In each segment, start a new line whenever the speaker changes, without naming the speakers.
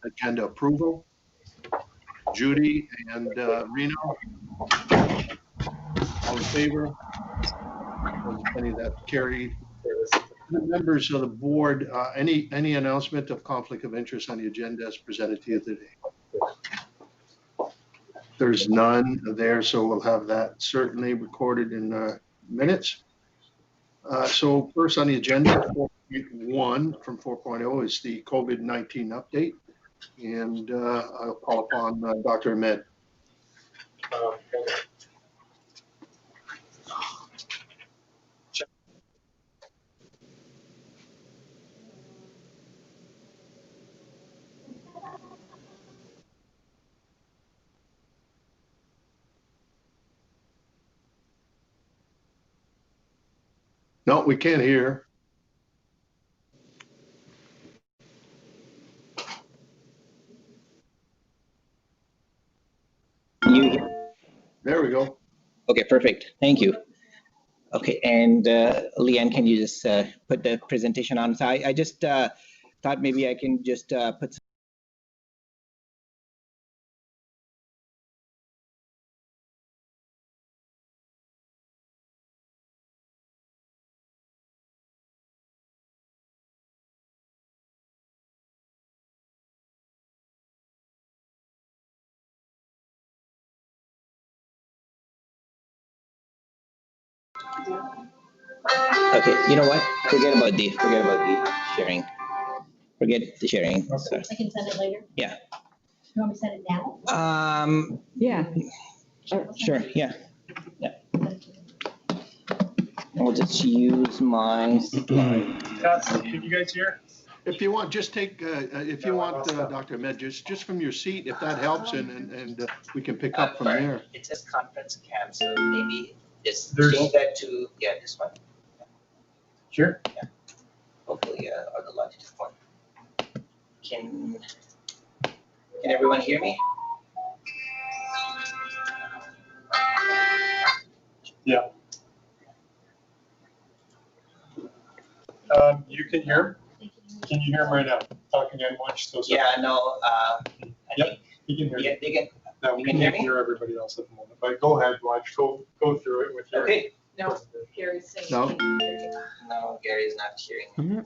Agenda approval. Judy and Reno, all in favor? Any that carried? Members of the board, any announcement of conflict of interest on the agenda as presented to you today? There's none there, so we'll have that certainly recorded in minutes. So first on the agenda, 4.1 from 4.0 is the COVID-19 update. And I'll call upon Dr. Ahmed. No, we can't hear. There we go.
Okay, perfect. Thank you. Okay, and Leanne, can you just put the presentation on? So I just thought maybe I can just put Okay, you know what? Forget about the sharing. Forget the sharing. So,
I can send it later.
yeah.
You want me to send it now?
Yeah.
Sure. Yeah. Yeah. I'll just use my slide.
Can you guys hear?
If you want, just take, if you want, Dr. Ahmed, just from your seat, if that helps, and we can pick up from there.
It says conference cam, so maybe just
There's-
change that to this one.
Sure.
Hopefully, or the logitech one. Can everyone hear me?
Yeah. You can hear him? Can you hear him right now? Talking at once, so.
Yeah, no, I
Yep.
think,
He can hear
yeah,
you.
they can,
No, we
you can hear
can't
me?
hear everybody else at the moment, but go ahead, watch, go through it with your.
okay.
No, Gary's saying.
No.
he can hear you.
No, Gary's not hearing.
Mhm.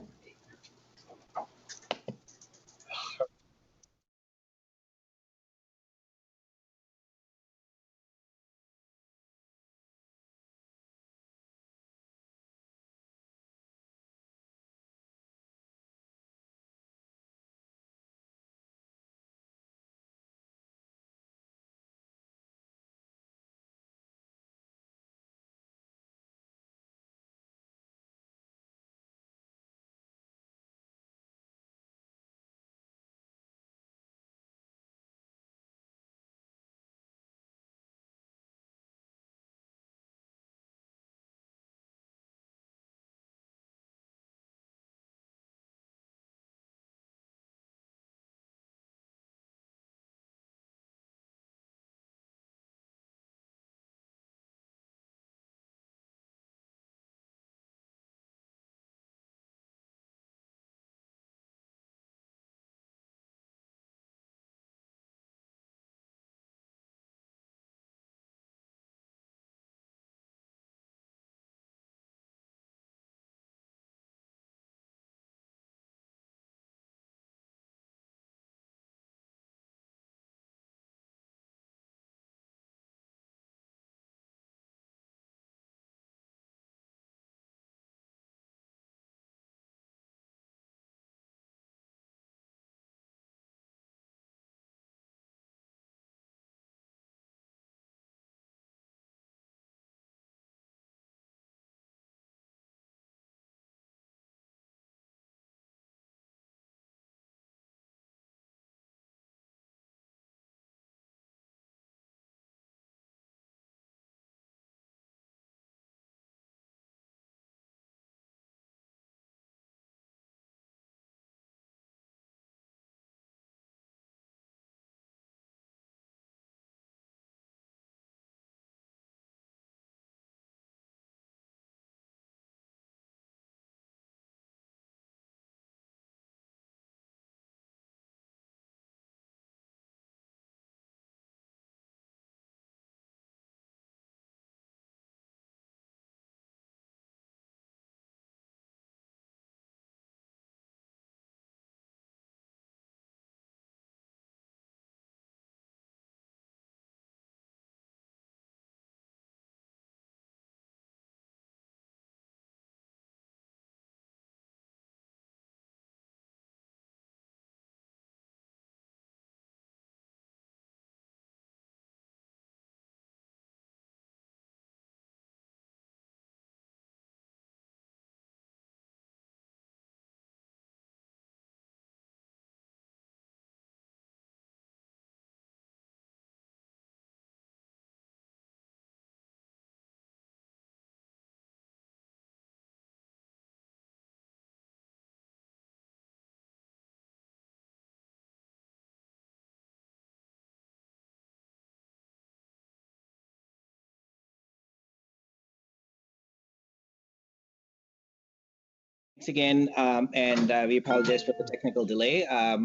Thanks again, and we apologize for the technical delay.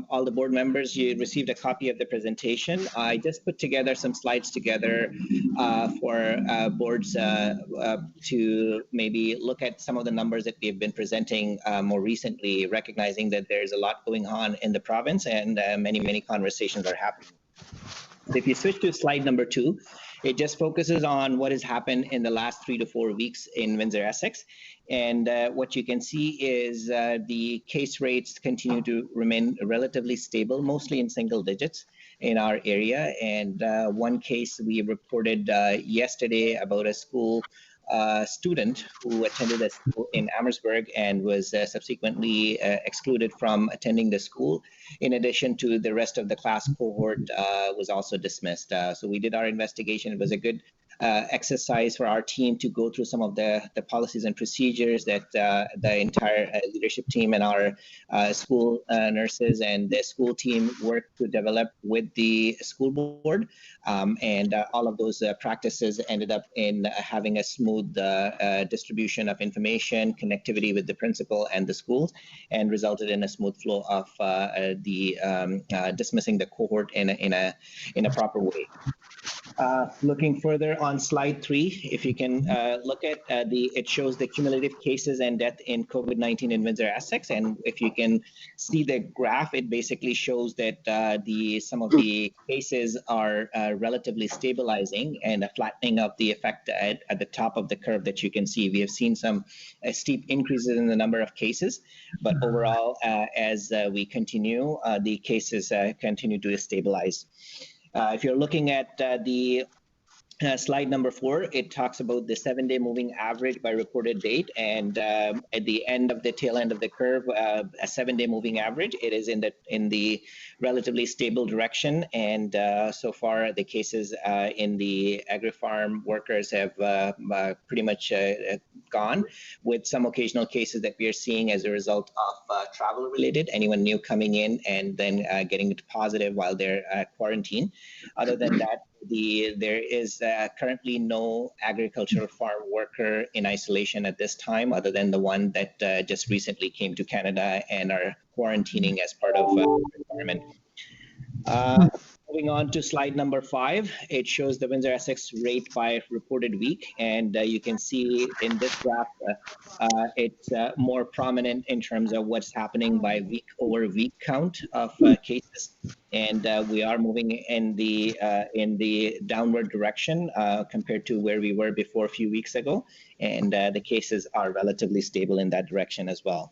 All the board members, you received a copy of the presentation. I just put together some slides together for boards to maybe look at some of the numbers that we've been presenting more recently, recognizing that there's a lot going on in the province and many conversations are happening. So if you switch to slide number 2, it just focuses on what has happened in the last 3 to 4 weeks in Windsor-Essex. And what you can see is the case rates continue to remain relatively stable, mostly in single digits in our area. And one case we reported yesterday about a school student who attended a school in Amherstburg and was subsequently excluded from attending the school. In addition to the rest of the class cohort was also dismissed. So we did our investigation. It was a good exercise for our team to go through some of the policies and procedures that the entire leadership team and our school nurses and the school team worked to develop with the school board. And all of those practices ended up in having a smooth distribution of information, connectivity with the principal and the schools, and resulted in a smooth flow of the dismissing the cohort in a proper way. Looking further on slide 3, if you can look at it shows the cumulative cases and death in COVID-19 in Windsor-Essex. And if you can see the graph, it basically shows that some of the cases are relatively stabilizing and a flattening of the effect at the top of the curve that you can see. We have seen some steep increases in the number of cases, but overall, as we continue, the cases continue to stabilize. If you're looking at the slide number 4, it talks about the 7-day moving average by reported date, and at the end of the tail end of the curve, a 7-day moving average, it is in the relatively stable direction. And so far, the cases in the agri-farm workers have pretty much gone, with some occasional cases that we are seeing as a result of travel related, anyone new coming in and then getting positive while they're quarantined. Other than that, there is currently no agricultural farm worker in isolation at this time, other than the one that just recently came to Canada and are quarantining as part of the requirement. Moving on to slide number 5, it shows the Windsor-Essex rate by reported week, and you can see in this graph it's more prominent in terms of what's happening by week over week count of cases, and we are moving in the downward direction compared to where we were before a few weeks ago, and the cases are relatively stable in that direction as well.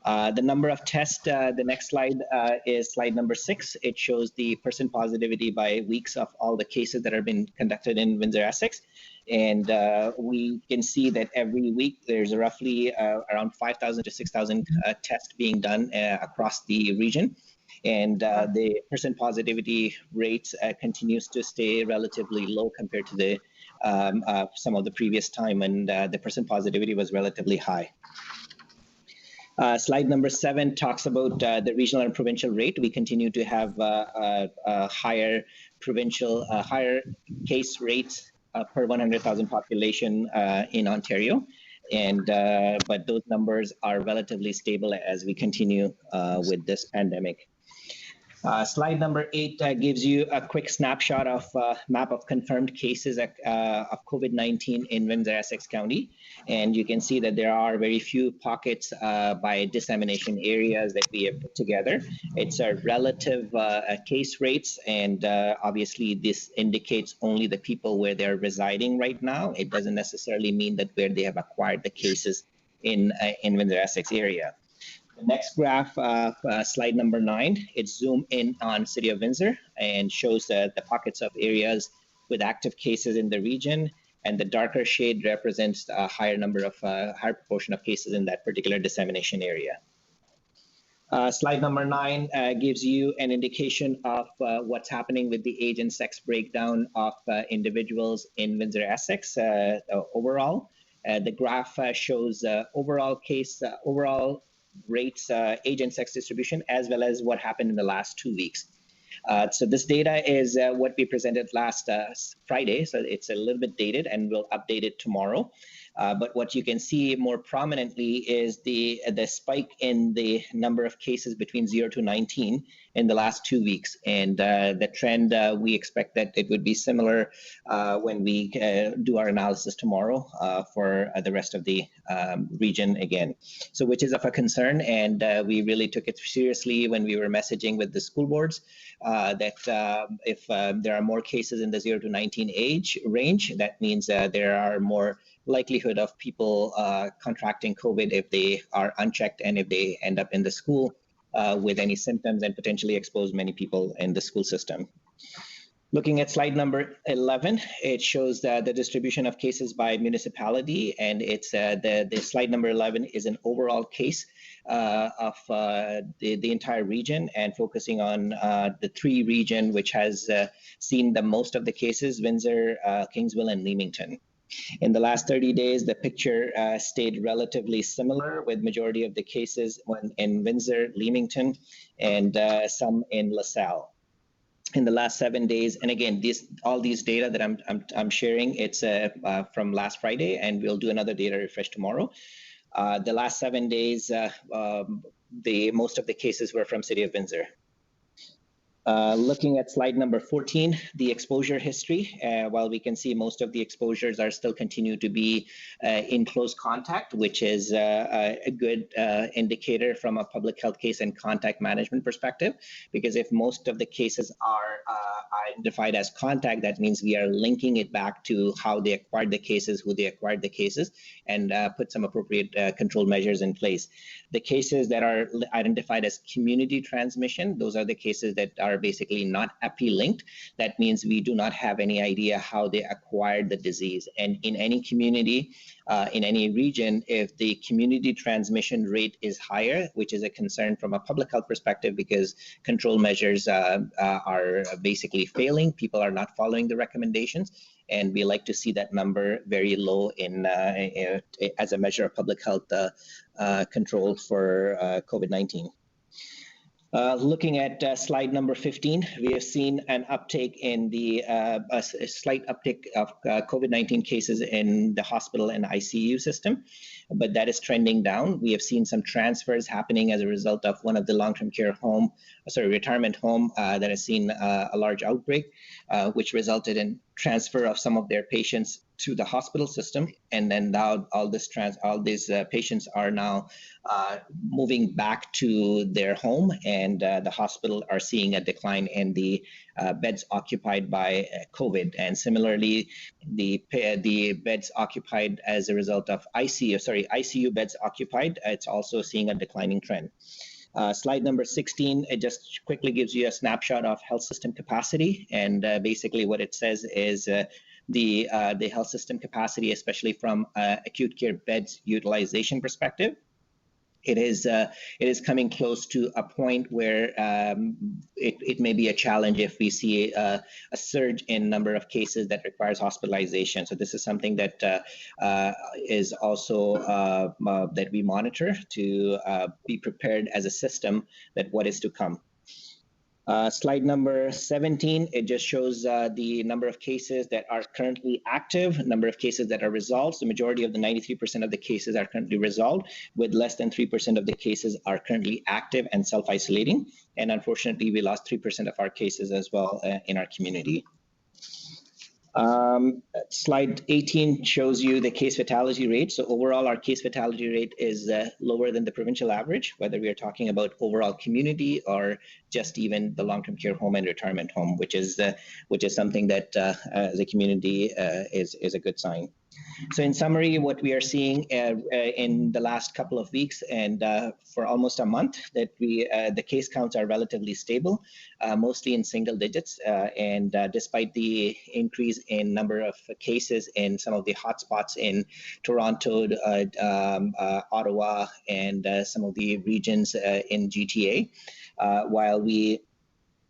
The number of tests, the next slide is slide number 6. It shows the percent positivity by weeks of all the cases that have been conducted in Windsor-Essex. And we can see that every week there's roughly around 5,000 to 6,000 tests being done across the region. And the percent positivity rate continues to stay relatively low compared to the some of the previous time, and the percent positivity was relatively high. Slide number 7 talks about the regional and provincial rate. We continue to have higher case rates per 100,000 population in Ontario, and but those numbers are relatively stable as we continue with this pandemic. Slide number 8 gives you a quick snapshot of map of confirmed cases of COVID-19 in Windsor-Essex County. And you can see that there are very few pockets by dissemination areas that we have put together. It's a relative case rates, and obviously this indicates only the people where they're residing right now. It doesn't necessarily mean that where they have acquired the cases in Windsor-Essex area. The next graph, slide number 9, it's zoomed in on City of Windsor and shows the pockets of areas with active cases in the region, and the darker shade represents a higher proportion of cases in that particular dissemination area. Slide number 9 gives you an indication of what's happening with the age and sex breakdown of individuals in Windsor-Essex overall. The graph shows overall rates, age and sex distribution, as well as what happened in the last 2 weeks. So this data is what we presented last Friday, so it's a little bit dated, and we'll update it tomorrow. But what you can see more prominently is the spike in the number of cases between 0 to 19 in the last 2 weeks. And the trend, we expect that it would be similar when we do our analysis tomorrow for the rest of the region again. So which is of a concern, and we really took it seriously when we were messaging with the school boards that if there are more cases in the 0 to 19 age range, that means there are more likelihood of people contracting COVID if they are unchecked and if they end up in the school with any symptoms and potentially expose many people in the school system. Looking at slide number 11, it shows the distribution of cases by municipality, and it's the slide number 11 is an overall case of the entire region, and focusing on the 3 region which has seen the most of the cases: Windsor, Kingsville, and Leamington. In the last 30 days, the picture stayed relatively similar, with majority of the cases in Windsor, Leamington, and some in LaSalle. In the last 7 days, and again, all these data that I'm sharing, it's from last Friday, and we'll do another data refresh tomorrow. The last 7 days, most of the cases were from City of Windsor. Looking at slide number 14, the exposure history, while we can see most of the exposures are still continue to be in close contact, which is a good indicator from a public health case and contact management perspective, because if most of the cases are identified as contact, that means we are linking it back to how they acquired the cases, who they acquired the cases, and put some appropriate control measures in place. The cases that are identified as community transmission, those are the cases that are basically not epi-linked. That means we do not have any idea how they acquired the disease. And in any community, in any region, if the community transmission rate is higher, which is a concern from a public health perspective because control measures are basically failing, people are not following the recommendations, and we like to see that number very low in as a measure of public health control for COVID-19. Looking at slide number 15, we have seen an uptake in the a slight uptick of COVID-19 cases in the hospital and ICU system, but that is trending down. We have seen some transfers happening as a result of one of the long-term care retirement home that has seen a large outbreak, which resulted in transfer of some of their patients to the hospital system, and then now all these patients are now moving back to their home, and the hospital are seeing a decline in the beds occupied by COVID, and similarly, the beds occupied as a result of ICU beds occupied, it's also seeing a declining trend. Slide number 16, it just quickly gives you a snapshot of health system capacity, and basically what it says is the health system capacity, especially from acute care beds utilization perspective. It is coming close to a point where it may be a challenge if we see a surge in number of cases that requires hospitalization. So this is something that is also that we monitor to be prepared as a system that what is to come. Slide number 17, it just shows the number of cases that are currently active, number of cases that are resolved. So the majority of the 93% of the cases are currently resolved, with less than 3% of the cases are currently active and self-isolating. And unfortunately, we lost 3% of our cases as well in our community. Slide 18 shows you the case fatality rate. So overall, our case fatality rate is lower than the provincial average, whether we are talking about overall community or just even the long-term care home and retirement home, which is something that as a community is a good sign. So in summary, what we are seeing in the last couple of weeks and for almost a month, that the case counts are relatively stable, mostly in single digits. And despite the increase in number of cases in some of the hotspots in Toronto, Ottawa, and some of the regions in GTA, while we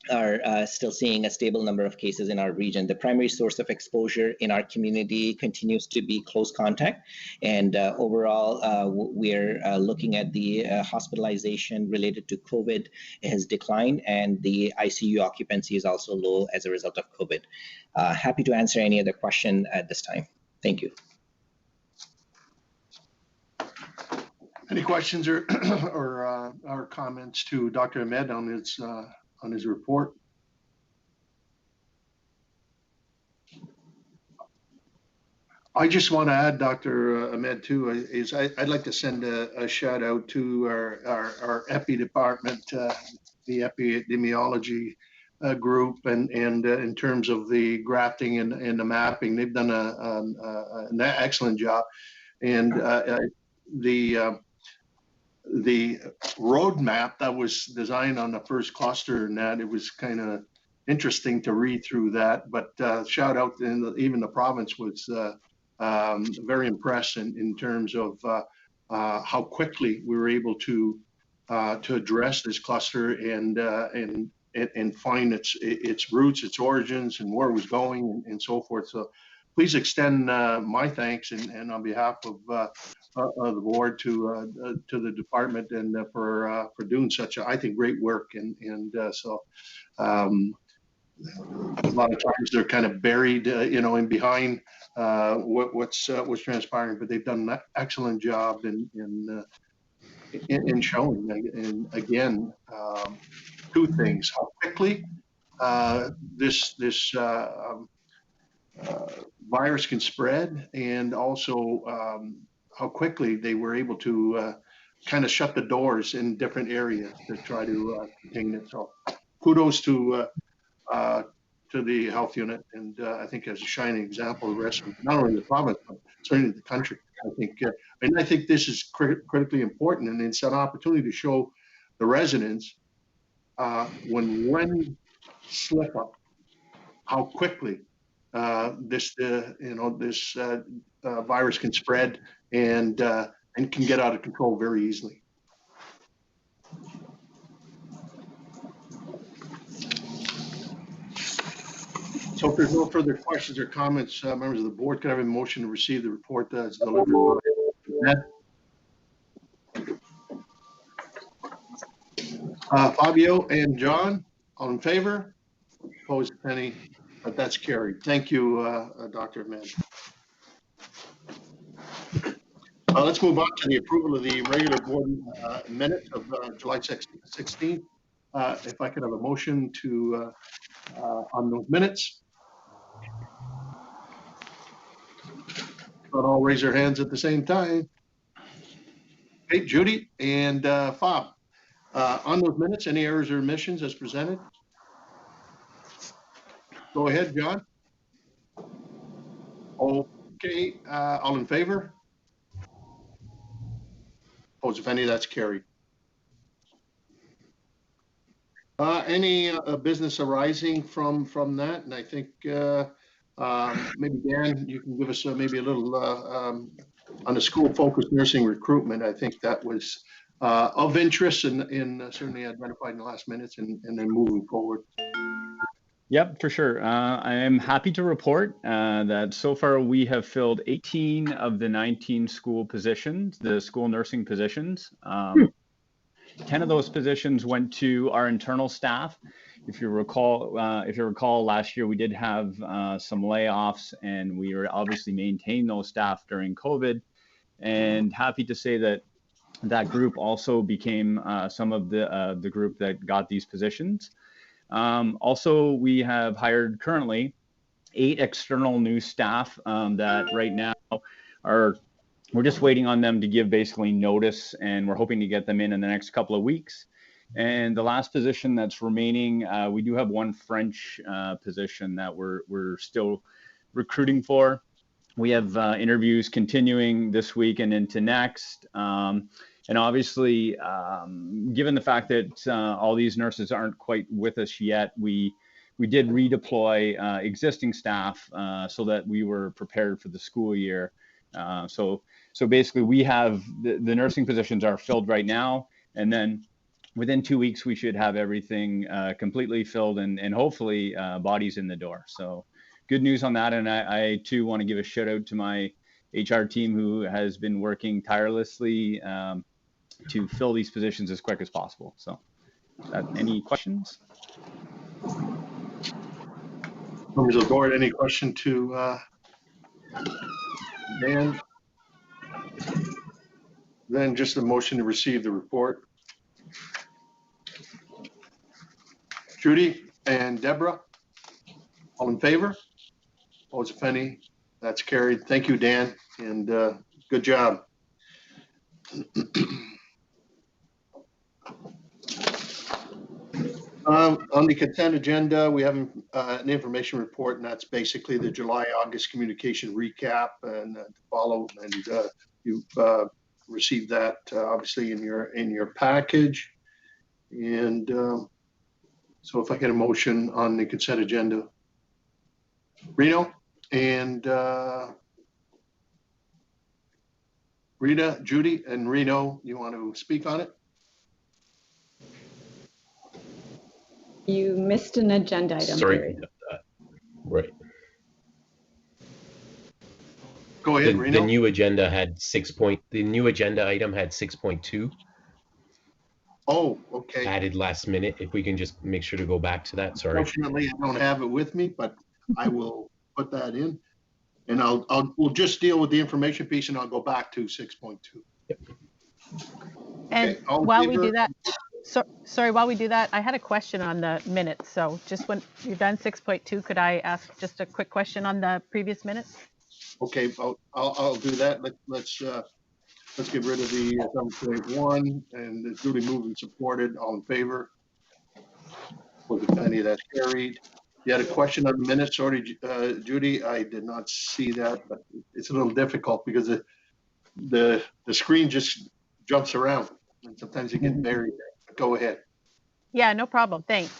are still seeing a stable number of cases in our region. The primary source of exposure in our community continues to be close contact. And overall, we're looking at the hospitalization related to COVID has declined, and the ICU occupancy is also low as a result of COVID. Happy to answer any other question at this time. Thank you.
Any questions or or comments to Dr. Ahmed on his report? I just want to add, Dr. Ahmed, too, is I'd like to send a shout out to our epi department, the epidemiology group, and in terms of the grafting and the mapping, they've done an excellent job. And the roadmap that was designed on the first cluster, and that it was kind of interesting to read through that. But shout out, and even the province was very impressed in terms of how quickly we were able to address this cluster and find its roots, its origins, and where it was going, and so forth. So please extend my thanks and on behalf of the board to the department and for doing such I think great work, and so a lot of times they're kind of buried in behind what's transpiring, but they've done an excellent job in showing, and again, two things: how quickly this virus can spread, and also how quickly they were able to kind of shut the doors in different areas to try to contain it. So kudos to the health unit, and I think as a shining example, the rest of not only the province but certainly the country. I think this is critically important, and it's an opportunity to show the residents when one slip up, how quickly this virus can spread and can get out of control very easily. So if there's no further questions or comments, members of the board, could I have a motion to receive the report that's delivered by Fabio and John? All in favor? Opposed, if any? That's carried. Thank you, Dr. Ahmed. Let's move on to the approval of the regular board minutes of July 16th. If I could have a motion to on those minutes. Not all raise their hands at the same time. Okay, Judy and Fab. On those minutes, any errors or omissions as presented? Go ahead, John. Okay, all in favor? Opposed, if any, that's carried. Any business arising from that? And I think maybe Dan, you can give us maybe a little on the school-focused nursing recruitment. I think that was of interest and certainly identified in the last minutes, and then moving forward.
Yep, for sure. I am happy to report that so far we have filled 18 of the 19 school positions, the school nursing positions. 10 of those positions went to our internal staff. If you recall, last year we did have some layoffs, and we were obviously maintaining those staff during COVID. And happy to say that that group also became some of the group that got these positions. Also, we have hired currently 8 external new staff that right now we're just waiting on them to give basically notice, and we're hoping to get them in the next couple of weeks. And the last position that's remaining, we do have one French position that we're still recruiting for. We have interviews continuing this week and into next. And obviously, given the fact that all these nurses aren't quite with us yet, we did redeploy existing staff so that we were prepared for the school year. So basically, we have the nursing positions are filled right now, and then within 2 weeks we should have everything completely filled and hopefully bodies in the door. So good news on that, and I too want to give a shout out to my HR team who has been working tirelessly to fill these positions as quick as possible. So any questions?
Members of the board, any question to Dan? Then just a motion to receive the report. Judy and Deborah, all in favor? Opposed, if any? That's carried. Thank you, Dan, and good job. On the consent agenda, we have an information report, and that's basically the July-August communication recap and to follow. And you've received that obviously in your package. And so, if I get a motion on the consent agenda, Reno and Rita, Judy, and Reno, you want to speak on it?
You missed an agenda item.
Sorry.
Barry.
Right.
Go ahead,
The
Reno.
new agenda had the new agenda item had 6.2
Oh, okay.
added last minute. If we can just make sure to go back to that. Sorry.
Fortunately, I don't have it with me, but I will put that in. And we'll just deal with the information piece and I'll go back to 6.2.
And
Okay, all in
while we
favor?
do that, sorry, while we do that, I had a question on the minutes. So just when you're done 6.2, could I ask just a quick question on the previous minutes?
Okay, I'll do that. Let's get rid of the 7.1 and it's duly moved and supported. All in favor? Was it any that's carried? You had a question on the minutes, sorry, Judy. I did not see that, but it's a little difficult because the screen just jumps around and sometimes you get buried there. But go ahead.
Yeah, no problem. Thanks.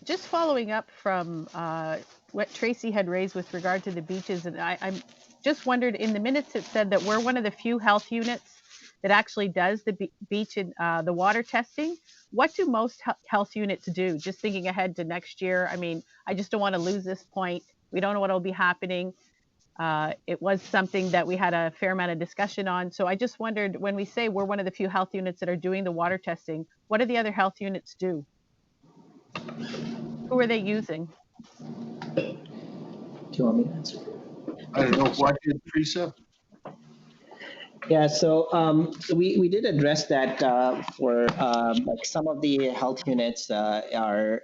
Just following up from what Tracy had raised with regard to the beaches, and I'm just wondered, in the minutes it said that we're one of the few health units that actually does the beach and the water testing. What do most health units do? Just thinking ahead to next year. I mean, I just don't want to lose this point. We don't know what will be happening. It was something that we had a fair amount of discussion on. So I just wondered, when we say we're one of the few health units that are doing the water testing, what do the other health units do? Who are they using?
Do you want me to answer?
I don't know what did Teresa?
Yeah, so we did address that for like some of the health units are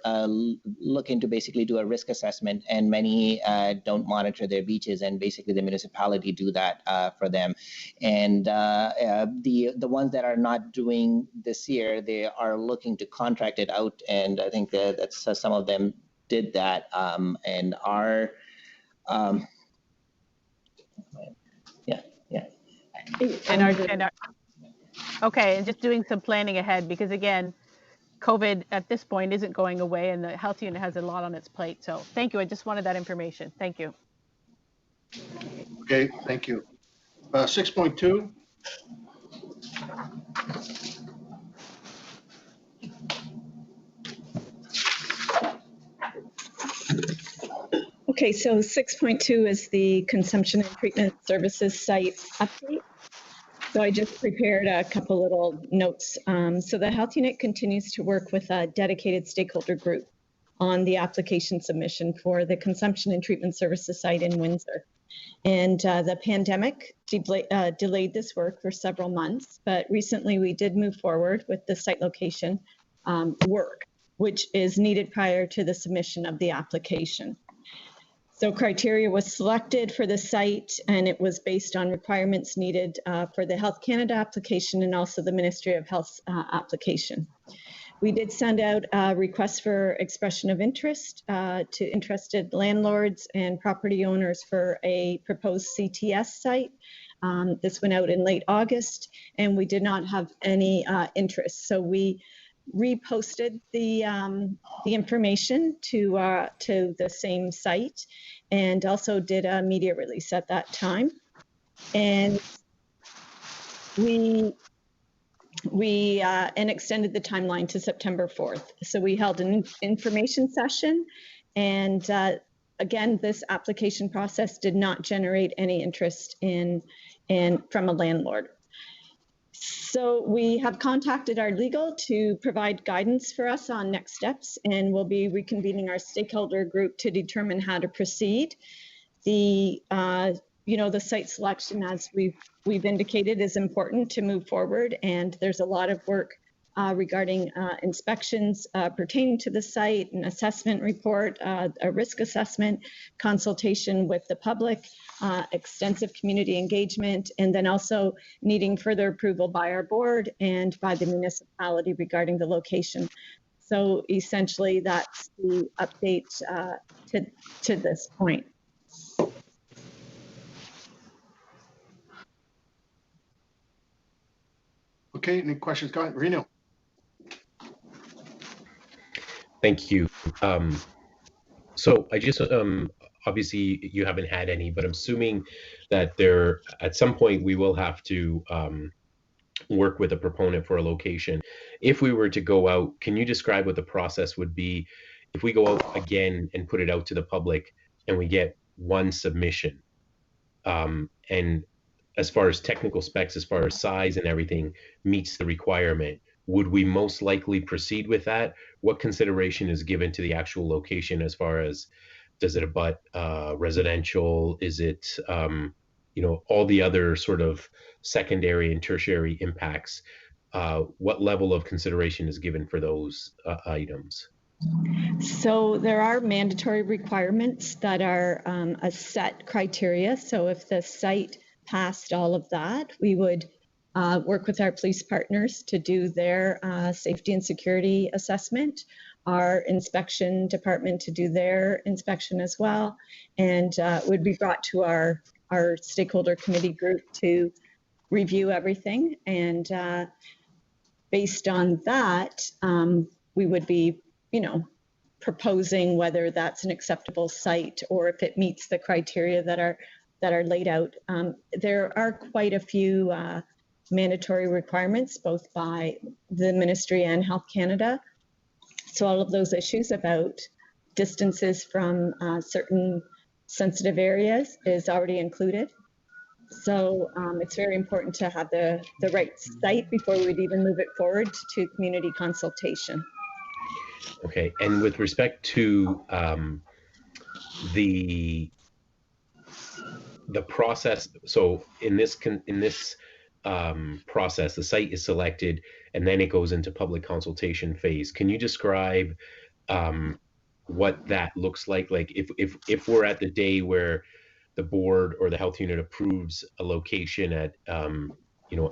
looking to basically do a risk assessment, and many don't monitor their beaches, and basically the municipality do that for them. And the ones that are not doing this year, they are looking to contract it out, and I think that's some of them did that, and are
Okay, and just doing some planning ahead, because again, COVID at this point isn't going away, and the health unit has a lot on its plate. So thank you. I just wanted that information. Thank you.
Okay, thank you. 6.2.
Okay, so 6.2 is the consumption and treatment services site update. So I just prepared a couple little notes. So the health unit continues to work with a dedicated stakeholder group on the application submission for the consumption and treatment services site in Windsor. And the pandemic delayed this work for several months, but recently we did move forward with the site location work, which is needed prior to the submission of the application. So criteria was selected for the site, and it was based on requirements needed for the Health Canada application and also the Ministry of Health application. We did send out a request for expression of interest to interested landlords and property owners for a proposed CTS site. This went out in late August, and we did not have any interest. So we reposted the information to the same site, and also did a media release at that time. And we extended the timeline to September 4th. So we held an information session, and again, this application process did not generate any interest from a landlord. So we have contacted our legal to provide guidance for us on next steps, and we'll be reconvening our stakeholder group to determine how to proceed. The the site selection, as we've indicated, is important to move forward, and there's a lot of work regarding inspections pertaining to the site, an assessment report, a risk assessment, consultation with the public, extensive community engagement, and then also needing further approval by our board and by the municipality regarding the location. So essentially, that's the update to this point.
Okay, any questions? Go ahead, Reno.
Thank you. So I just, obviously you haven't had any, but I'm assuming that there, at some point we will have to work with a proponent for a location. If we were to go out, can you describe what the process would be if we go out again and put it out to the public and we get one submission? And as far as technical specs, as far as size and everything meets the requirement, would we most likely proceed with that? What consideration is given to the actual location as far as, does it abut residential? Is it, all the other sort of secondary and tertiary impacts? What level of consideration is given for those items?
So there are mandatory requirements that are a set criteria. So if the site passed all of that, we would work with our police partners to do their safety and security assessment, our inspection department to do their inspection as well, and would be brought to our stakeholder committee group to review everything. And based on that, we would be, proposing whether that's an acceptable site or if it meets the criteria that are laid out. There are quite a few mandatory requirements, both by the ministry and Health Canada. So all of those issues about distances from certain sensitive areas is already included. So it's very important to have the right site before we'd even move it forward to community consultation.
Okay, and with respect to the process, so in this process, the site is selected and then it goes into public consultation phase. Can you describe what that looks like? Like if we're at the day where the board or the health unit approves a location at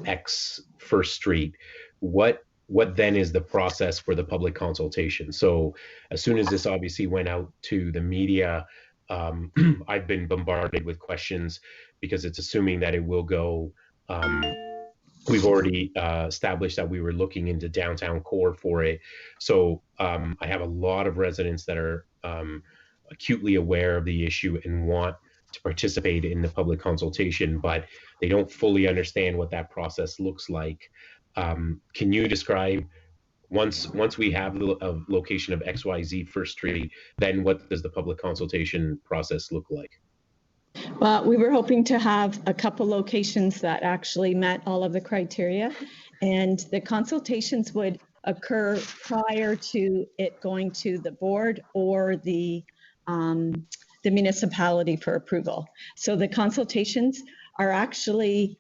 X First Street, what then is the process for the public consultation? So as soon as this obviously went out to the media, I've been bombarded with questions because it's assuming that it will go. We've already established that we were looking into downtown core for it. So I have a lot of residents that are acutely aware of the issue and want to participate in the public consultation, but they don't fully understand what that process looks like. Can you describe, once we have a location of XYZ First Street, then what does the public consultation process look like?
Well, we were hoping to have a couple locations that actually met all of the criteria, and the consultations would occur prior to it going to the board or the municipality for approval. So the consultations are actually,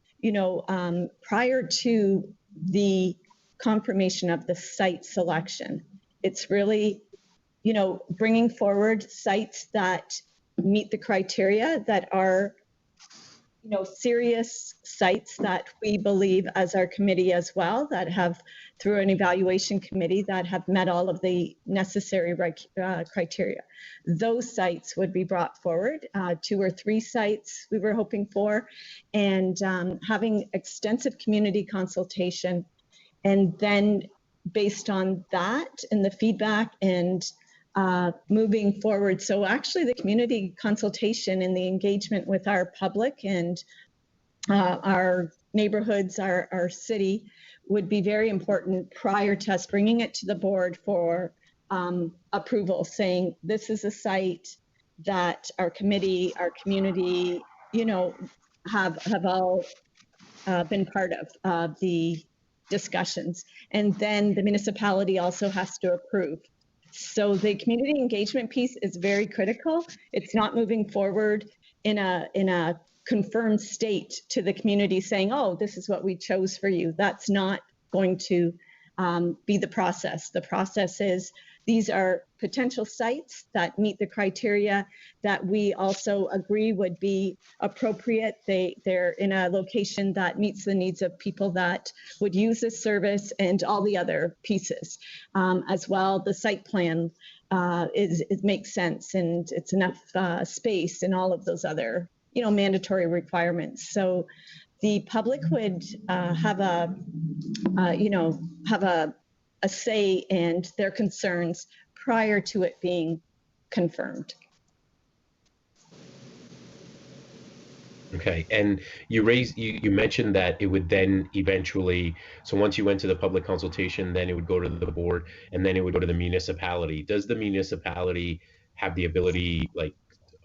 prior to the confirmation of the site selection. It's really, bringing forward sites that meet the criteria, that are, serious sites that we believe as our committee as well, that have, through an evaluation committee, that have met all of the necessary criteria. Those sites would be brought forward, 2 or 3 sites we were hoping for, and having extensive community consultation. And then based on that and the feedback and moving forward. So actually the community consultation and the engagement with our public and our neighborhoods, our city, would be very important prior to us bringing it to the board for approval, saying this is a site that our committee, our community, have all been part of the discussions. And then the municipality also has to approve. So the community engagement piece is very critical. It's not moving forward in a confirmed state to the community saying, oh, this is what we chose for you. That's not going to be the process. The process is these are potential sites that meet the criteria that we also agree would be appropriate. They're in a location that meets the needs of people that would use this service, and all the other pieces. As well, the site plan it makes sense, and it's enough space and all of those other mandatory requirements. So the public would have a say and their concerns prior to it being confirmed.
Okay, and you mentioned that it would then eventually, so once you went to the public consultation, then it would go to the board, and then it would go to the municipality. Does the municipality have the ability, like,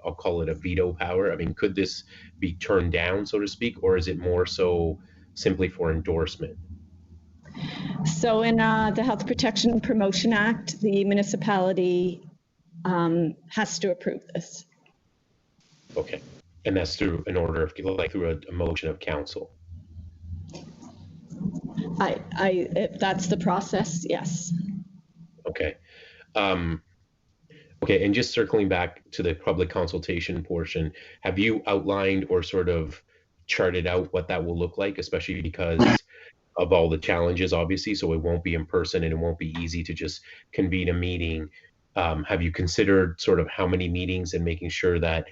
I'll call it a veto power? I mean, could this be turned down, so to speak, or is it more so simply for endorsement?
So in the Health Protection and Promotion Act, the municipality has to approve this.
Okay, and that's through an order of, like, through a motion of council.
If that's the process, yes.
Okay. Okay, and just circling back to the public consultation portion, have you outlined or sort of charted out what that will look like, especially because of all the challenges, obviously, so it won't be in person and it won't be easy to just convene a meeting. Have you considered sort of how many meetings and making sure that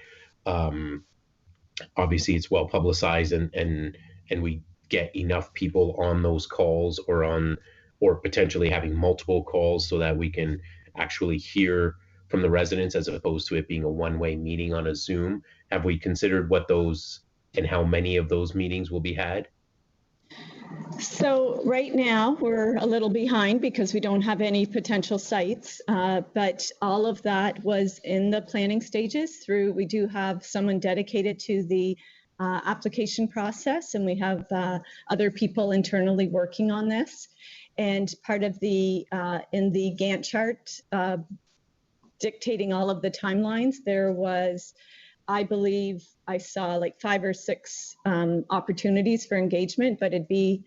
obviously it's well publicized and we get enough people on those calls, or potentially having multiple calls so that we can actually hear from the residents as opposed to it being a one-way meeting on a Zoom? Have we considered what those and how many of those meetings will be had?
So right now we're a little behind because we don't have any potential sites, but all of that was in the planning stages. We do have someone dedicated to the application process, and we have other people internally working on this. And part of the in the Gantt chart dictating all of the timelines, there was, I believe I saw like 5 or 6 opportunities for engagement, but it'd be,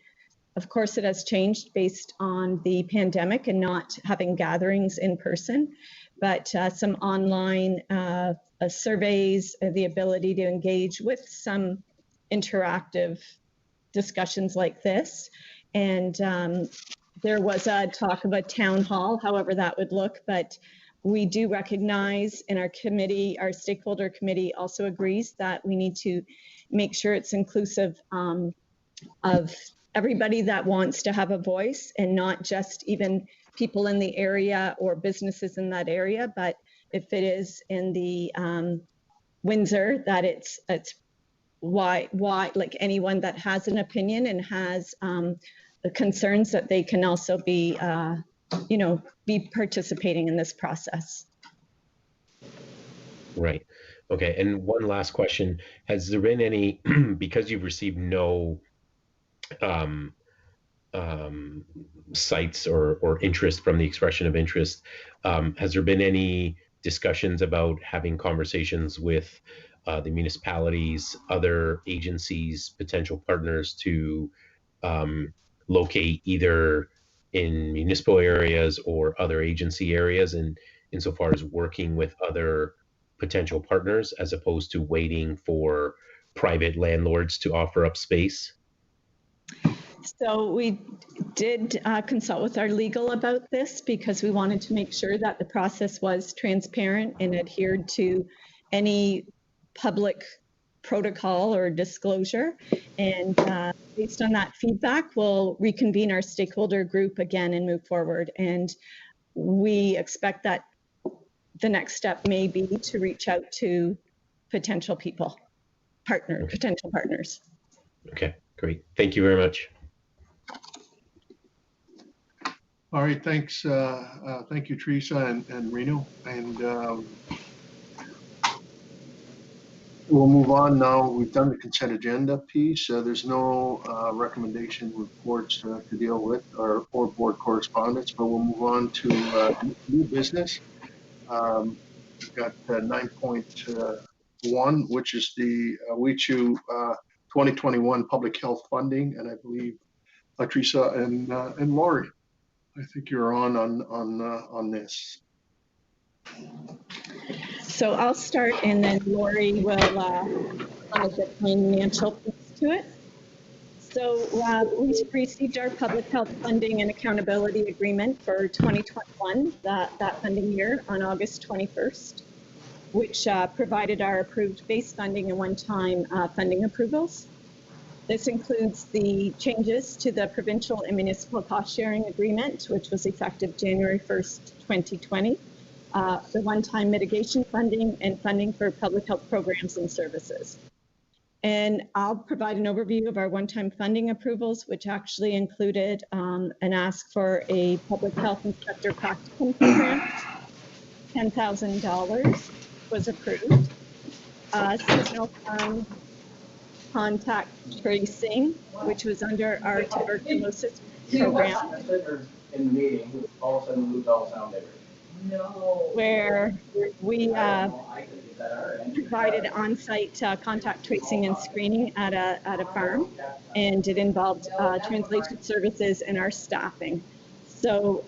of course, it has changed based on the pandemic and not having gatherings in person, but some online surveys, the ability to engage with some interactive discussions like this. And there was a talk of a town hall, however that would look, but we do recognize in our committee, our stakeholder committee also agrees that we need to make sure it's inclusive of everybody that wants to have a voice, and not just even people in the area or businesses in that area, but if it is in the Windsor, that it's why like anyone that has an opinion and has the concerns, that they can also be be participating in this process. Right.
Okay. And one last question: has there been any, because you've received no sites or interest from the expression of interest, has there been any discussions about having conversations with the municipalities, other agencies, potential partners to locate either in municipal areas or other agency areas, and insofar as working with other potential partners as opposed to waiting for private landlords to offer up space?
So we did consult with our legal about this because we wanted to make sure that the process was transparent and adhered to any public protocol or disclosure. And based on that feedback, we'll reconvene our stakeholder group again and move forward. And we expect that the next step may be to reach out to potential people, potential partners.
Okay, great. Thank you very much.
All right, thanks. Thank you, Teresa and Reno. And we'll move on now. We've done the consent agenda piece. There's no recommendation reports to deal with or board correspondence, but we'll move on to new business. We've got 9.2 1, which is the WECHU 2021 public health funding, and I believe Teresa and Lori, I think you're on this.
So I'll start, and then Lori will add the financial piece to it. So we received our public health funding and accountability agreement for 2021, that funding year, on August 21st, which provided our approved base funding and one-time funding approvals. This includes the changes to the provincial and municipal cost-sharing agreement, which was effective January 1st, 2020, the one-time mitigation funding, and funding for public health programs and services. And I'll provide an overview of our one-time funding approvals, which actually included an ask for a public health inspector practicum program. $10,000 was approved. Seasonal fund contact tracing, which was under our tuberculosis program.
In the meeting, all of a sudden moved all sound there.
No.
Where we provided on-site contact tracing and screening at a farm, and it involved translation services and our staffing. So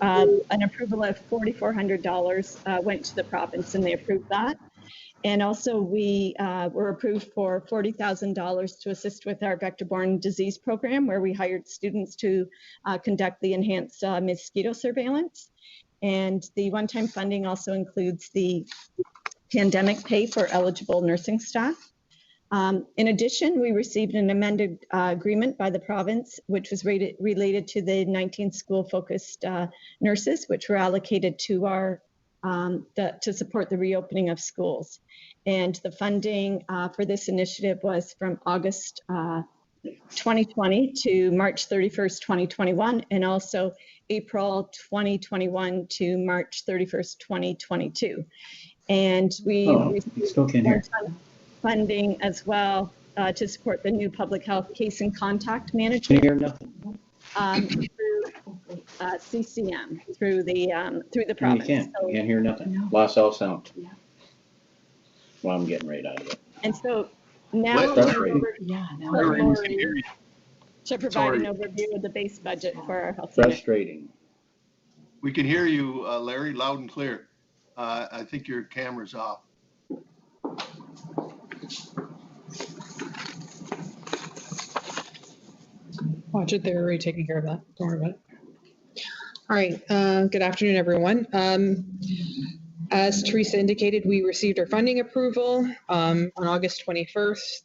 an approval of $4,400 went to the province, and they approved that. And also we were approved for $40,000 to assist with our vector-borne disease program, where we hired students to conduct the enhanced mosquito surveillance. And the one-time funding also includes the pandemic pay for eligible nursing staff. In addition, we received an amended agreement by the province, which was related to the 19 school-focused nurses, which were allocated to our to support the reopening of schools. And the funding for this initiative was from August 2020 to March 31st, 2021, and also April 2021 to March 31st, 2022. And we received funding as well to support the new public health case and contact management.
Can you hear nothing?
Through CCM, through the province.
You can't hear nothing. No. Lost all sound. Yeah. Well, I'm getting right out of it.
And so now Lori to provide an overview of the base budget for our health.
Frustrating.
We can hear you, Larry, loud and clear. I think your camera's off.
Watch it, they're already taking care of that. Don't worry about it. All right, good afternoon, everyone. As Teresa indicated, we received our funding approval on August 21st,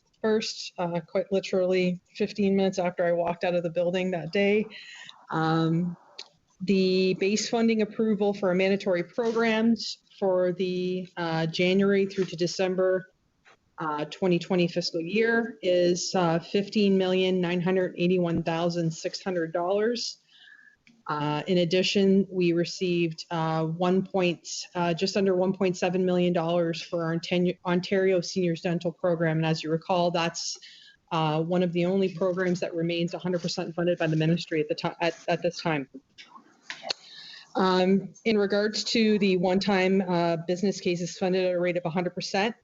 quite literally 15 minutes after I walked out of the building that day. The base funding approval for our mandatory programs for the January through to December 2020 fiscal year is $15,981,600. In addition, we received just under $1.7 million for our Ontario Seniors Dental Program. And as you recall, that's one of the only programs that remains 100% funded by the ministry at this time. In regards to the one-time business cases funded at a rate of 100%,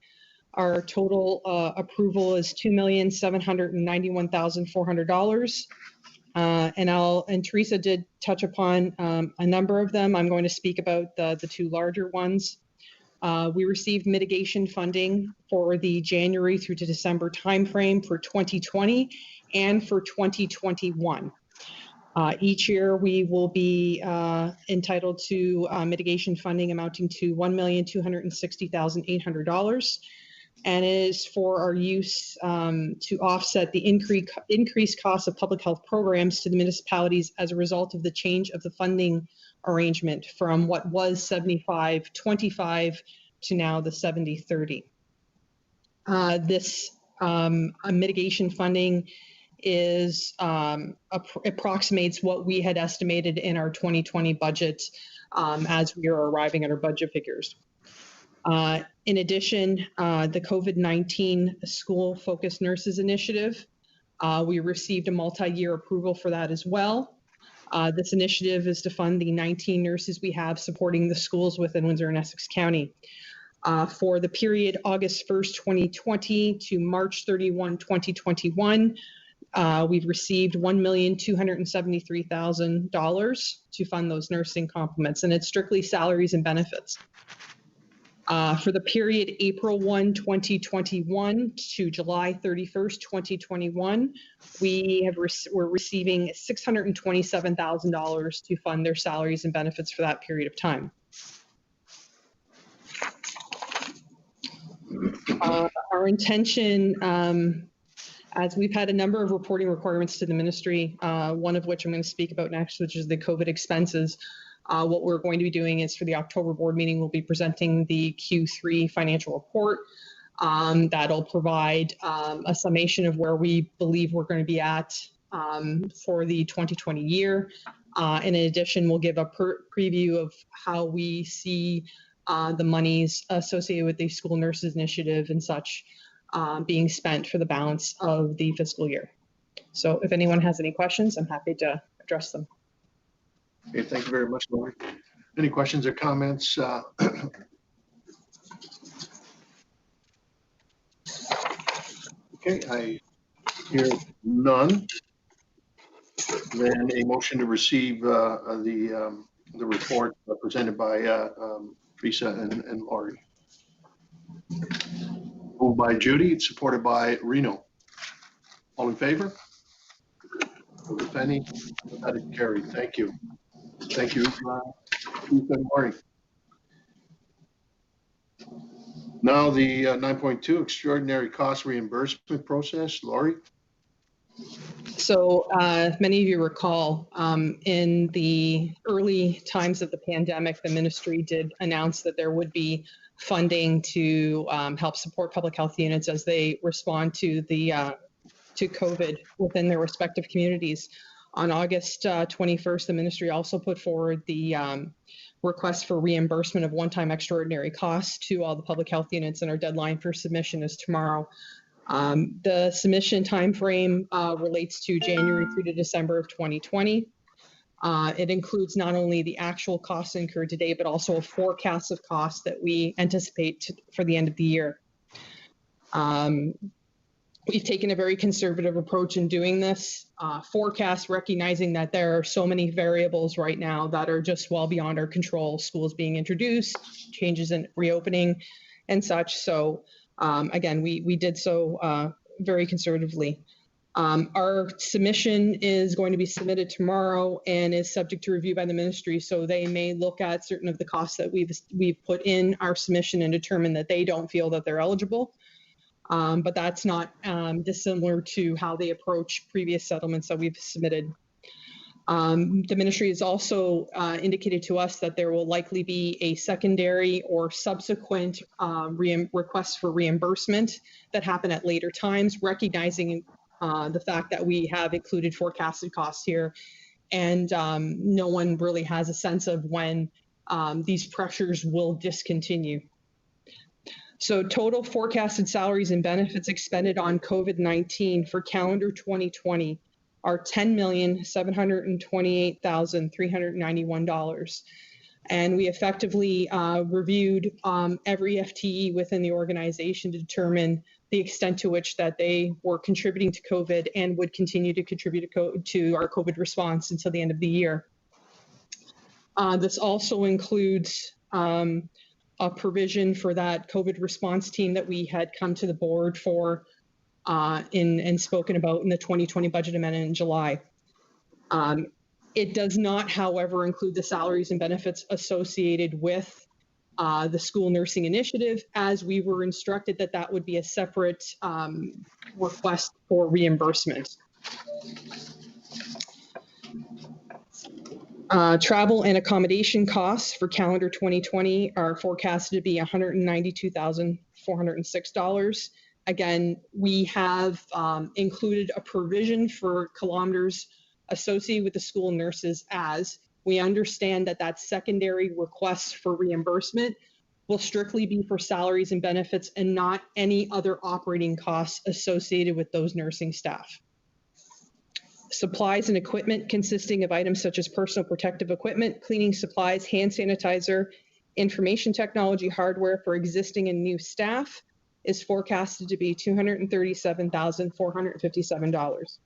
our total approval is $2,791,400. And Teresa did touch upon a number of them. I'm going to speak about the two larger ones. We received mitigation funding for the January through to December timeframe for 2020 and for 2021. Each year we will be entitled to mitigation funding amounting to $1,260,800. And it is for our use to offset the increased cost of public health programs to the municipalities as a result of the change of the funding arrangement from what was 75-25 to now the 70-30. This mitigation funding is approximates what we had estimated in our 2020 budget as we are arriving at our budget figures. In addition, the COVID-19 School-Focused Nurses Initiative, we received a multi-year approval for that as well. This initiative is to fund the 19 nurses we have supporting the schools within Windsor and Essex County. For the period August 1st, 2020 to March 31, 2021, we've received $1,273,000 to fund those nursing complements, and it's strictly salaries and benefits. For the period April 1, 2021 to July 31st, 2021, we're receiving $627,000 to fund their salaries and benefits for that period of time. Our intention, as we've had a number of reporting requirements to the ministry, one of which I'm going to speak about next, which is the COVID expenses. What we're going to be doing is for the October board meeting, we'll be presenting the Q3 financial report. That'll provide a summation of where we believe we're going to be at for the 2020 year. And in addition, we'll give a preview of how we see the monies associated with the school nurses initiative and such being spent for the balance of the fiscal year. So if anyone has any questions, I'm happy to address them.
Okay, thank you very much, Lori. Any questions or comments? Okay, I hear none. Then a motion to receive the report presented by Teresa and Lori. Moved by Judy, supported by Reno. All in favor? If any, that is carried. Thank you. Thank you, Teresa and Lori. Now the 9.2 extraordinary cost reimbursement process. Lori?
So many of you recall in the early times of the pandemic, the ministry did announce that there would be funding to help support public health units as they respond to the to COVID within their respective communities. On August 21st, the ministry also put forward the request for reimbursement of one-time extraordinary costs to all the public health units, and our deadline for submission is tomorrow. The submission timeframe relates to January through to December of 2020. It includes not only the actual costs incurred today, but also a forecast of costs that we anticipate for the end of the year. We've taken a very conservative approach in doing this forecast, recognizing that there are so many variables right now that are just well beyond our control. Schools being introduced, changes in reopening and such. So again, we did so very conservatively. Our submission is going to be submitted tomorrow and is subject to review by the ministry. So they may look at certain of the costs that we've put in our submission and determine that they don't feel that they're eligible. But that's not dissimilar to how they approach previous settlements that we've submitted. The ministry has also indicated to us that there will likely be a secondary or subsequent requests for reimbursement that happen at later times, recognizing the fact that we have included forecasted costs here, and no one really has a sense of when these pressures will discontinue. So total forecasted salaries and benefits expended on COVID-19 for calendar 2020 are $10,728,391. And we effectively reviewed every FTE within the organization to determine the extent to which that they were contributing to COVID and would continue to contribute to our COVID response until the end of the year. This also includes a provision for that COVID response team that we had come to the board for and spoken about in the 2020 budget amendment in July. It does not, however, include the salaries and benefits associated with the school nursing initiative, as we were instructed that that would be a separate request for reimbursement. Travel and accommodation costs for calendar 2020 are forecasted to be $192,406. Again, we have included a provision for kilometers associated with the school nurses, as we understand that that secondary request for reimbursement will strictly be for salaries and benefits and not any other operating costs associated with those nursing staff. Supplies and equipment consisting of items such as personal protective equipment, cleaning supplies, hand sanitizer, Information technology hardware for existing and new staff is forecasted to be $237,457.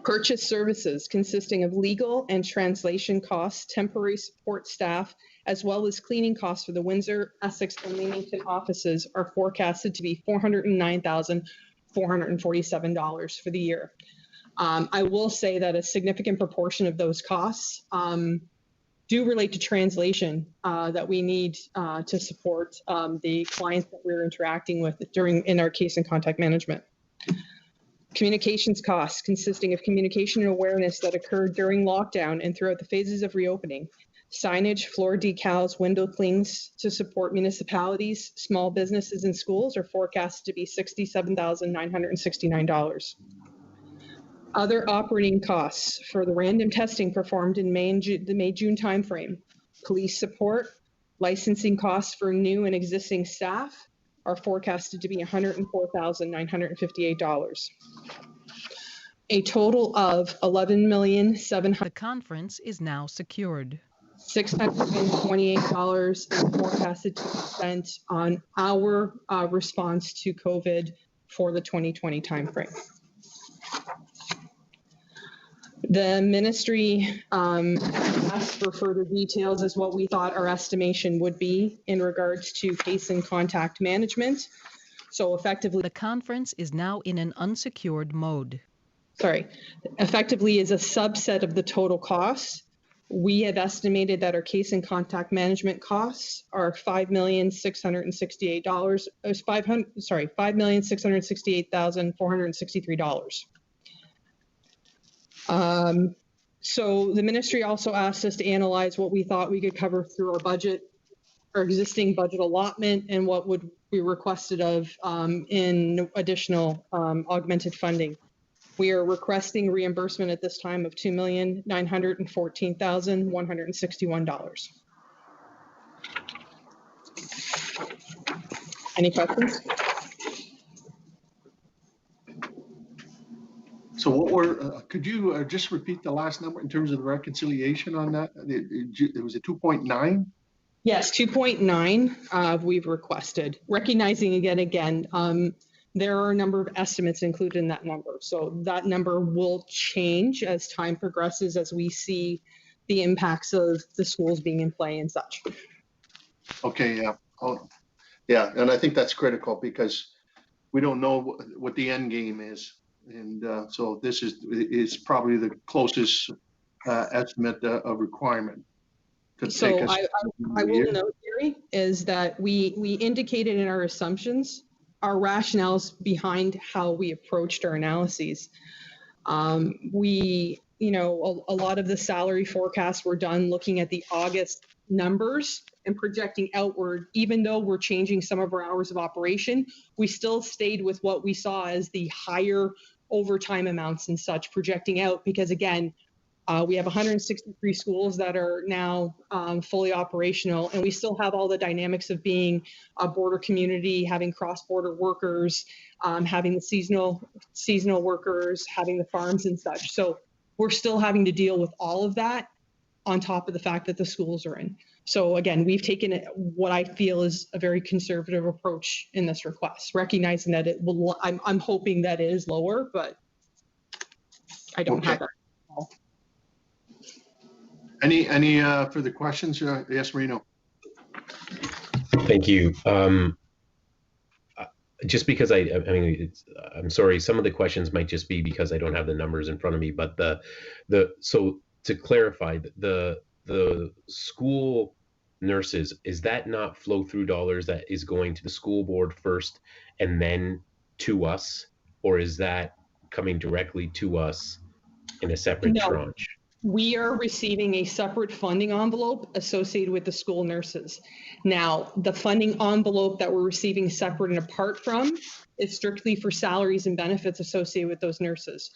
Purchase services consisting of legal and translation costs, temporary support staff, as well as cleaning costs for the Windsor-Essex and Leamington offices are forecasted to be $409,447 for the year. I will say that a significant proportion of those costs do relate to translation that we need to support the clients that we're interacting with in our case and contact management. Communications costs consisting of communication and awareness that occurred during lockdown and throughout the phases of reopening. Signage, floor decals, window clings to support municipalities, small businesses, and schools are forecasted to be $67,969. Other operating costs for the random testing performed in the May-June timeframe. Police support, licensing costs for new and existing staff are forecasted to be $104,958. A total of $11,700,000.
The conference is now secured.
$628 is forecasted to be spent on our response to COVID for the 2020 timeframe. The ministry asked for further details as what we thought our estimation would be in regards to case and contact management. So effectively,
The conference is now in an unsecured mode.
Effectively is a subset of the total costs. We have estimated that our case and contact management costs are $5,668,463. So the ministry also asked us to analyze what we thought we could cover through our budget, our existing budget allotment, and what would be requested of in additional augmented funding. We are requesting reimbursement at this time of $2,914,161. Any questions?
So could you just repeat the last number in terms of the reconciliation on that? It was a 2.9?
Yes, 2.9 we've requested. Recognizing again, there are a number of estimates included in that number. So that number will change as time progresses, as we see the impacts of the schools being in play and such.
Okay, yeah. Yeah, and I think that's critical because we don't know what the end game is. And so this is probably the closest estimate of requirement.
So I will note, Gary, is that we indicated in our assumptions our rationales behind how we approached our analyses. A lot of the salary forecasts were done looking at the August numbers and projecting outward. Even though we're changing some of our hours of operation, we still stayed with what we saw as the higher overtime amounts and such projecting out, because again, we have 163 schools that are now fully operational, and we still have all the dynamics of being a border community, having cross-border workers, having the seasonal workers, having the farms and such. So we're still having to deal with all of that on top of the fact that the schools are in. So again, we've taken what I feel is a very conservative approach in this request, recognizing that it will. I'm hoping that it is lower, but I don't have that.
Any further questions? Yes, Marino.
Thank you. Just because I'm sorry, some of the questions might just be because I don't have the numbers in front of me, but so to clarify, the school nurses, is that not flow through dollars that is going to the school board first and then to us, or is that coming directly to us in a separate tranche?
We are receiving a separate funding envelope associated with the school nurses. Now, the funding envelope that we're receiving separate and apart from is strictly for salaries and benefits associated with those nurses.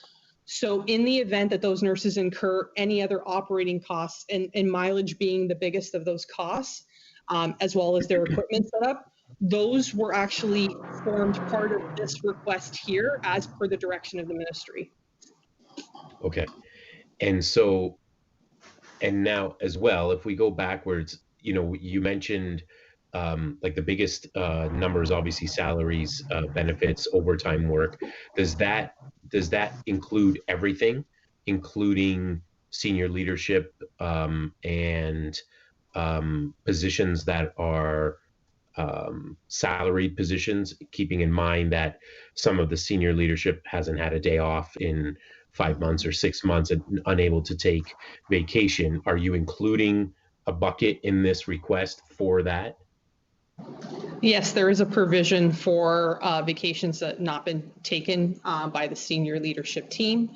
So in the event that those nurses incur any other operating costs, and mileage being the biggest of those costs, as well as their equipment setup, those were actually formed part of this request here as per the direction of the ministry.
Okay. And so, and now as well, if we go backwards, you know, you mentioned like the biggest numbers, obviously salaries, benefits, overtime work. Does that include everything, including senior leadership and positions that are salaried positions, keeping in mind that some of the senior leadership hasn't had a day off in 5 months or 6 months and unable to take vacation? Are you including a bucket in this request for that?
Yes, there is a provision for vacations that have not been taken by the senior leadership team.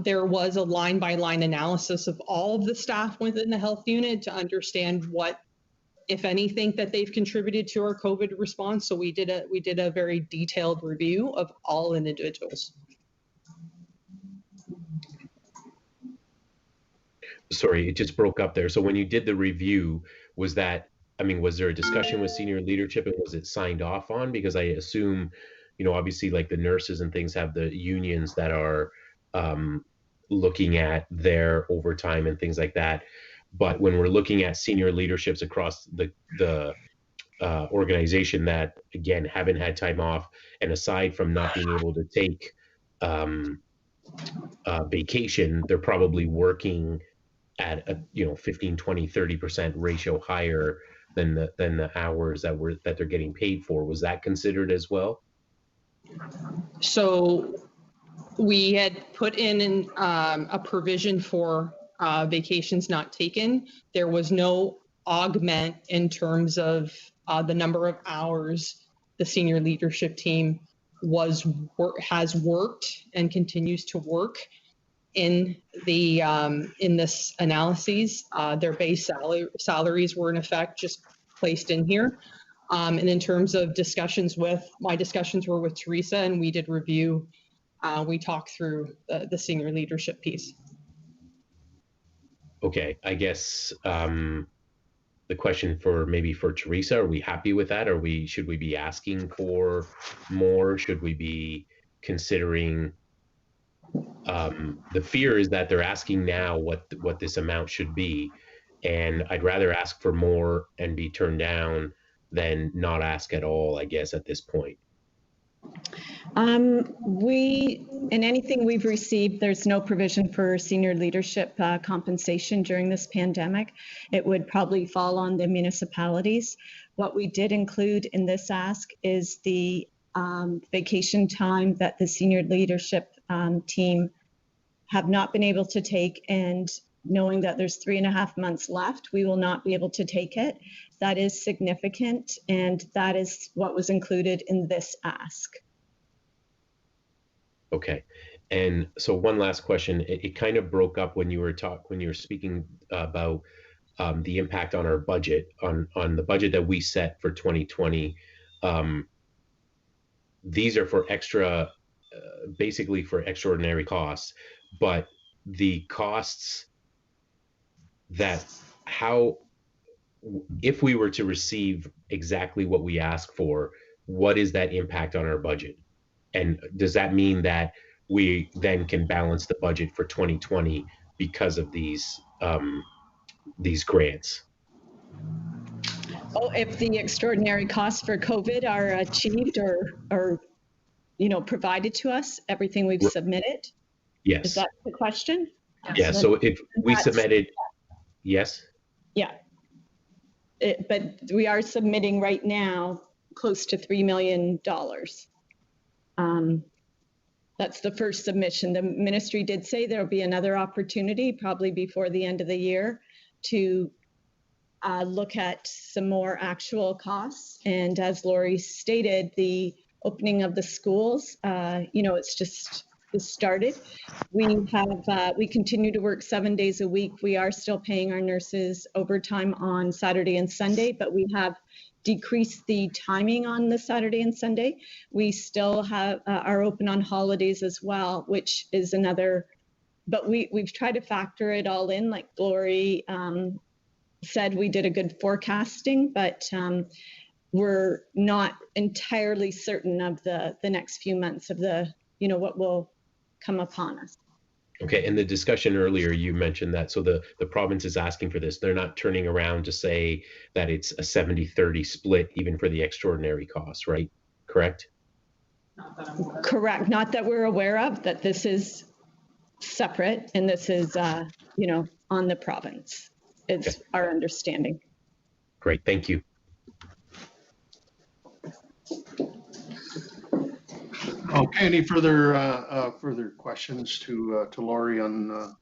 There was a line-by-line analysis of all of the staff within the health unit to understand what, if anything, that they've contributed to our COVID response. So we did a very detailed review of all individuals.
Sorry, it just broke up there. So when you did the review, was that, I mean, was there a discussion with senior leadership and was it signed off on? Because I assume, you know, obviously like the nurses and things have the unions that are looking at their overtime and things like that. But when we're looking at senior leaderships across the organization that, again, haven't had time off, and aside from not being able to take vacation, they're probably working at a, you know, 15, 20, 30% ratio higher than the hours that they're getting paid for. Was that considered as well?
So we had put in a provision for vacations not taken. There was no augment in terms of the number of hours the senior leadership team has worked and continues to work in this analyses. Their base salaries were in effect just placed in here. And in terms of my discussions were with Teresa, and we did review. We talked through the senior leadership piece.
Okay, I guess the question for Teresa, are we happy with that? Should we be asking for more? Should we be considering? The fear is that they're asking now what this amount should be, and I'd rather ask for more and be turned down than not ask at all, I guess, at this point.
In anything we've received, there's no provision for senior leadership compensation during this pandemic. It would probably fall on the municipalities. What we did include in this ask is the vacation time that the senior leadership team have not been able to take, and knowing that there's 3.5 months left, we will not be able to take it. That is significant, and that is what was included in this ask.
Okay, and so one last question. It kind of broke up when you were speaking about the impact on our budget, on the budget that we set for 2020. These are for basically for extraordinary costs, but the costs if we were to receive exactly what we ask for, what is that impact on our budget? And does that mean that we then can balance the budget for 2020 because of these grants?
Oh, if the extraordinary costs for COVID are achieved or provided to us, everything we've submitted?
Yes.
Is that the question?
Yeah, so if we submitted, yes?
Yeah. But we are submitting right now close to $3 million. That's the first submission. The ministry did say there'll be another opportunity probably before the end of the year to look at some more actual costs. And as Lori stated, the opening of the schools, it's just started. We continue to work 7 days a week. We are still paying our nurses overtime on Saturday and Sunday, but we have decreased the timing on the Saturday and Sunday. We still are open on holidays as well, which is another, but we've tried to factor it all in. Like Lori said, we did a good forecasting, but we're not entirely certain of the next few months of what will come upon us.
Okay, and the discussion earlier, you mentioned that, so the province is asking for this. They're not turning around to say that it's a 70-30 split even for the extraordinary costs, right? Correct?
Correct. Not that we're aware of, that this is separate and this is, on the province. It's our understanding.
Great, thank you.
Okay, any further questions to Laurie on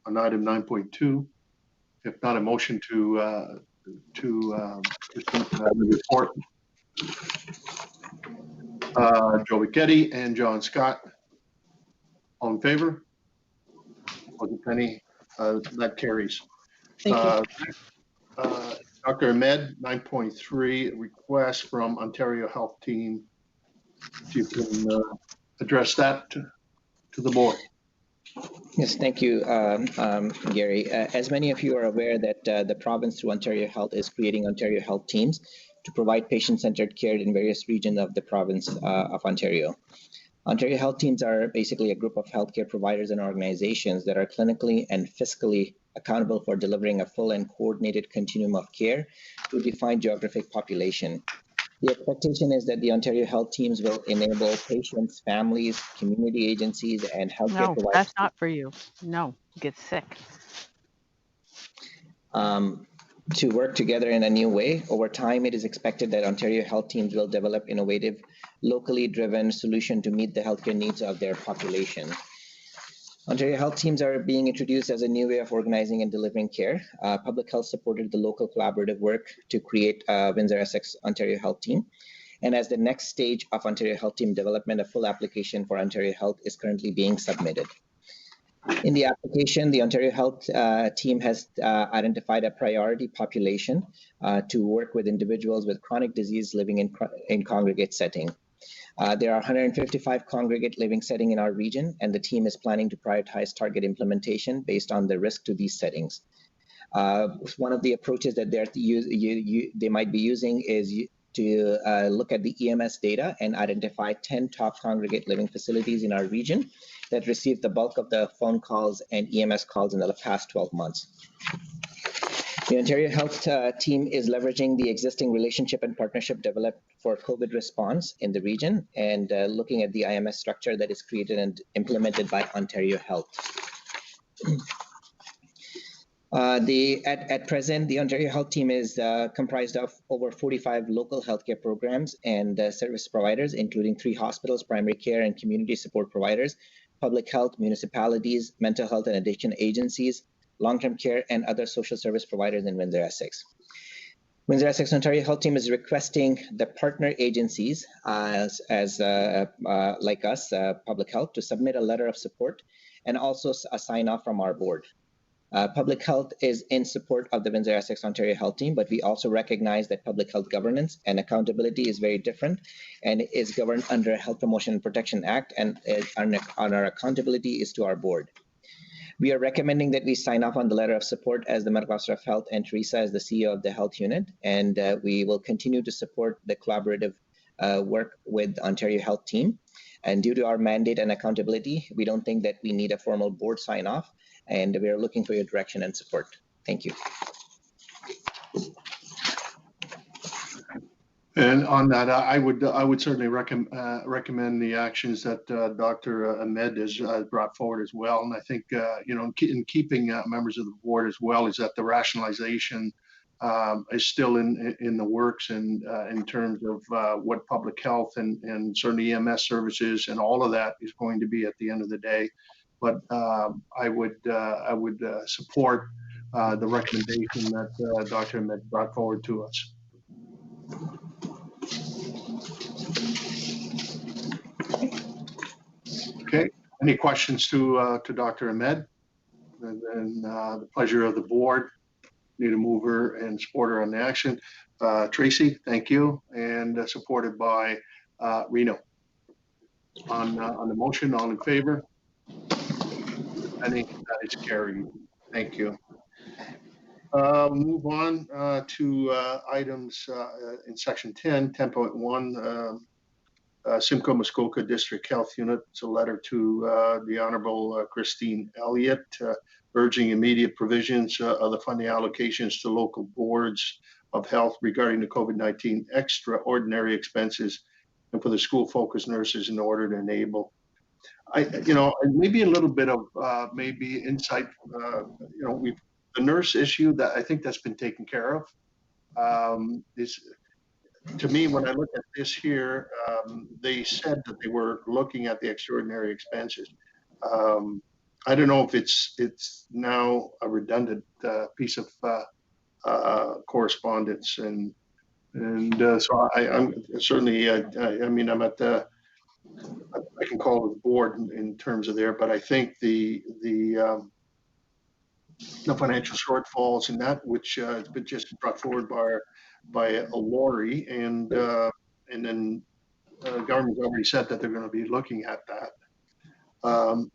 item 9.2? If not, a motion to report. Joe Rigetti and John Scott. All in favor? Opposed, any? That carries.
Thank
Dr. Ahmed, 9.3, request from Ontario Health Team. If you can address that to the board.
Yes, thank you, Gary. As many of you are aware that the province through Ontario Health is creating Ontario Health Teams to provide patient-centered care in various regions of the province of Ontario. Ontario Health Teams are basically a group of healthcare providers and organizations that are clinically and fiscally accountable for delivering a full and coordinated continuum of care to a defined geographic population. The expectation is that the Ontario Health Teams will enable patients, families, community agencies, and healthcare
No,
providers
that's not for you. No, get sick.
to work together in a new way. Over time, it is expected that Ontario Health Teams will develop innovative, locally driven solutions to meet the healthcare needs of their population. Ontario Health Teams are being introduced as a new way of organizing and delivering care. Public Health supported the local collaborative work to create Windsor-Essex Ontario Health Team. And as the next stage of Ontario Health Team development, a full application for Ontario Health is currently being submitted. In the application, the Ontario Health Team has identified a priority population to work with individuals with chronic disease living in congregate setting. There are 155 congregate living setting in our region, and the team is planning to prioritize target implementation based on the risk to these settings. One of the approaches that they might be using is to look at the EMS data and identify 10 top congregate living facilities in our region that received the bulk of the phone calls and EMS calls in the past 12 months. The Ontario Health Team is leveraging the existing relationship and partnership developed for COVID response in the region and looking at the IMS structure that is created and implemented by Ontario Health. At present, the Ontario Health Team is comprised of over 45 local healthcare programs and service providers, including 3 hospitals, primary care and community support providers, public health, municipalities, mental health and addiction agencies, long-term care, and other social service providers in Windsor-Essex. Windsor-Essex Ontario Health Team is requesting the partner agencies, like us, Public Health, to submit a letter of support and also a sign-off from our board. Public Health is in support of the Windsor-Essex Ontario Health Team, but we also recognize that public health governance and accountability is very different and is governed under Health Promotion and Protection Act, and our accountability is to our board. We are recommending that we sign off on the letter of support as the Medical Officer of Health and Teresa as the CEO of the health unit, and we will continue to support the collaborative work with Ontario Health Team. And due to our mandate and accountability, we don't think that we need a formal board sign off, and we are looking for your direction and support. Thank you.
And on that, I would certainly recommend the actions that Dr. Ahmed has brought forward as well. And I think in keeping members of the board as well is that the rationalization is still in the works, and in terms of what public health and certainly EMS services and all of that is going to be at the end of the day. But I would support the recommendation that Dr. Ahmed brought forward to us. Okay, any questions to Dr. Ahmed? And then the pleasure of the board. Need a mover and supporter on the action. Tracy, thank you, and supported by Reno. On the motion, all in favor? Any? That is carried. Thank you. Move on to items in section 10, 10.1. Simcoe Muskoka District Health Unit. It's a letter to the Honorable Christine Elliott urging immediate provisions of the funding allocations to local boards of health regarding the COVID-19 extraordinary expenses and for the school-focused nurses in order to enable. Maybe a little bit of maybe insight. The nurse issue that I think that's been taken care of. To me, when I look at this here, they said that they were looking at the extraordinary expenses. I don't know if it's now a redundant piece of correspondence, and so I'm certainly. I'm at the. I can call it the board in terms of there, but I think the financial shortfalls in that, which has been just brought forward by a Lori, and then government's already said that they're going to be looking at that,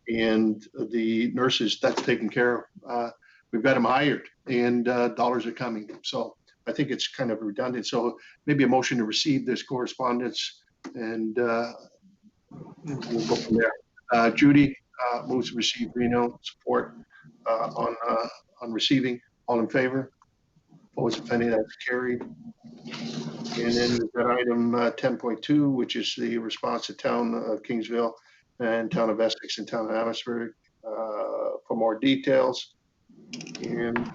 and the nurses, that's taken care of. We've got them hired, and dollars are coming. So I think it's kind of redundant. So maybe a motion to receive this correspondence, and we'll go from there. Judy moves to receive Reno support on receiving. All in favor? Opposed, if any, that's carried. And then we've got item 10.2, which is the response to town of Kingsville and town of Essex and town of Amherstburg for more details. And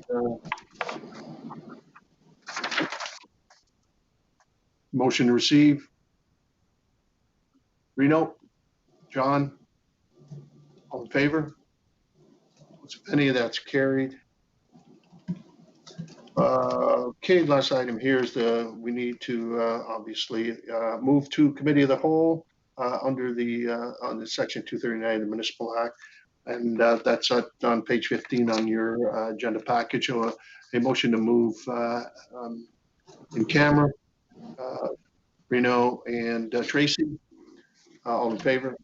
motion to receive. Reno, John, all in favor? Opposed, if any, that's carried. Okay, last item here is we need to obviously move to committee of the whole under on the section 239 of the Municipal Act, and that's on page 15 on your agenda package. So a motion to move in camera, Reno and Tracy. All in favor?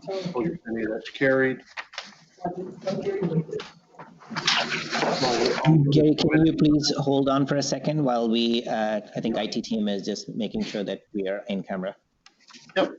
Opposed, if any, that's carried.
Gary, can you please hold on for a second while I think IT team is just making sure that we are in camera.
Yep.